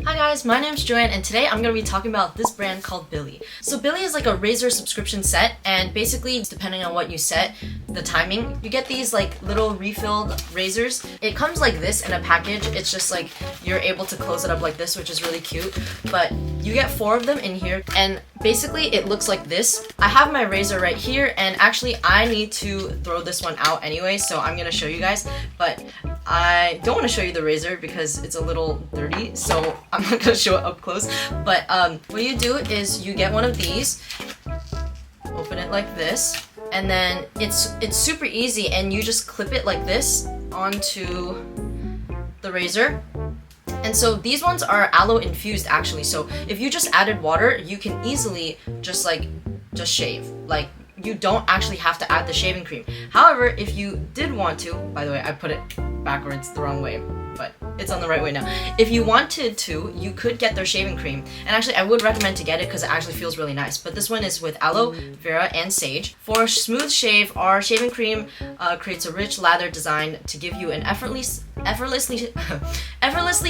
Hi guys, my name's Joanne and today I'm going to be talking about this brand called Billie. So Billie is like a razor subscription set, and basically depending on what you set, the timing, you get these like little refilled razors. It comes like this in a package. It's just like you're able to close it up like this, which is really cute, but you get 4 of them in here and basically it looks like this. I have my razor right here and actually I need to throw this one out anyway, so I'm going to show you guys, but I don't want to show you the razor because it's a little dirty, so I'm not going to show it up close. But what you do is you get one of these, open it like this, and then it's super easy and you just clip it like this onto the razor. And so these ones are aloe infused actually, so if you just added water, you can easily just shave. Like, you don't actually have to add the shaving cream. However, if you did want to, by the way, I put it backwards the wrong way, but it's on the right way now. If you wanted to, you could get their shaving cream. And actually, I would recommend to get it because it actually feels really nice. But this one is with aloe vera and sage. For a smooth shave, our shaving cream creates a rich lather design to give you an effortlessly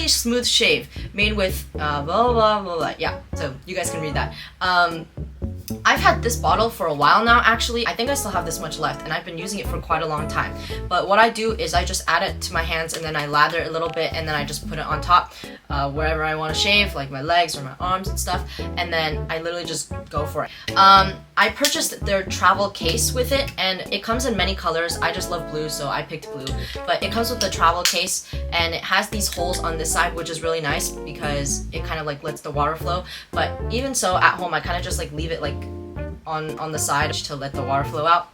smooth shave made with blah, blah, blah, blah. Yeah, so you guys can read that. I've had this bottle for a while now actually. I think I still have this much left and I've been using it for quite a long time. But what I do is I just add it to my hands and then I lather it a little bit and then I just put it on top wherever I want to shave, like my legs or my arms and stuff, and then I literally just go for it. I purchased their travel case with it and it comes in many colors. I just love blue, so I picked blue. But it comes with the travel case and it has these holes on this side, which is really nice because it kind of like lets the water flow. But even so, at home I kind of just like leave it like on the side to let the water flow out.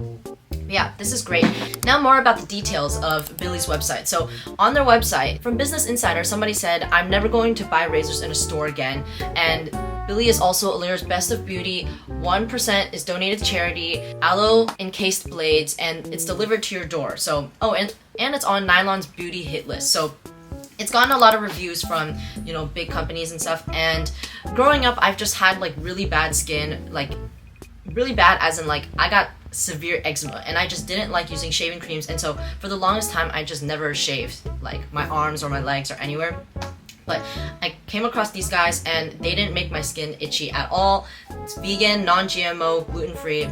Yeah, this is great. Now more about the details of Billie's website. So on their website, from Business Insider, somebody said, "I'm never going to buy razors in a store again." And Billie is also Allura's Best of Beauty. 1% is donated to charity, aloe encased blades, and it's delivered to your door. So, oh, and it's on Nylon's beauty hit list. So it's gotten a lot of reviews from, you know, big companies and stuff. And growing up, I've just had like really bad skin, like really bad as in like I got severe eczema and I just didn't like using shaving creams, and so for the longest time I just never shaved like my arms or my legs or anywhere. But I came across these guys and they didn't make my skin itchy at all. It's vegan, non-GMO, gluten-free.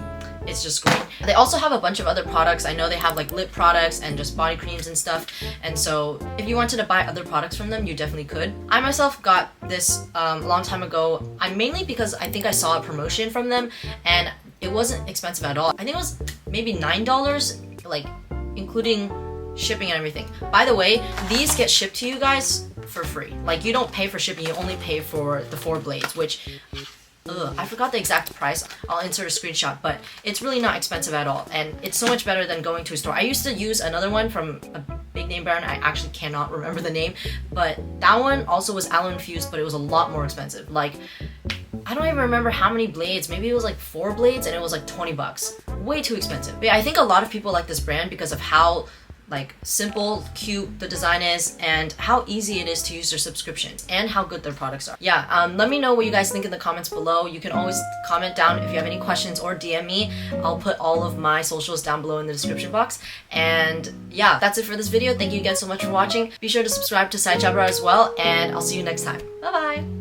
It's just great. They also have a bunch of other products. I know they have like lip products and just body creams and stuff. And so if you wanted to buy other products from them, you definitely could. I myself got this a long time ago. Mainly because I think I saw a promotion from them and it wasn't expensive at all. I think it was maybe $9, like including shipping and everything. By the way, these get shipped to you guys for free. Like, you don't pay for shipping, you only pay for the 4 blades, which I forgot the exact price. I'll insert a screenshot, but it's really not expensive at all, and it's so much better than going to a store. I used to use another one from a big name brand. I actually cannot remember the name, but that one also was aloe infused, but it was a lot more expensive. Like, I don't even remember how many blades. Maybe it was like 4 blades and it was like 20 bucks. Way too expensive. But yeah, I think a lot of people like this brand because of how like simple, cute the design is and how easy it is to use their subscriptions and how good their products are. Yeah, let me know what you guys think in the comments below. You can always comment down if you have any questions or DM me. I'll put all of my socials down below in the description box. And yeah, that's it for this video. Thank you again so much for watching. Be sure to subscribe to Sitejabber as well, and I'll see you next time. Bye bye!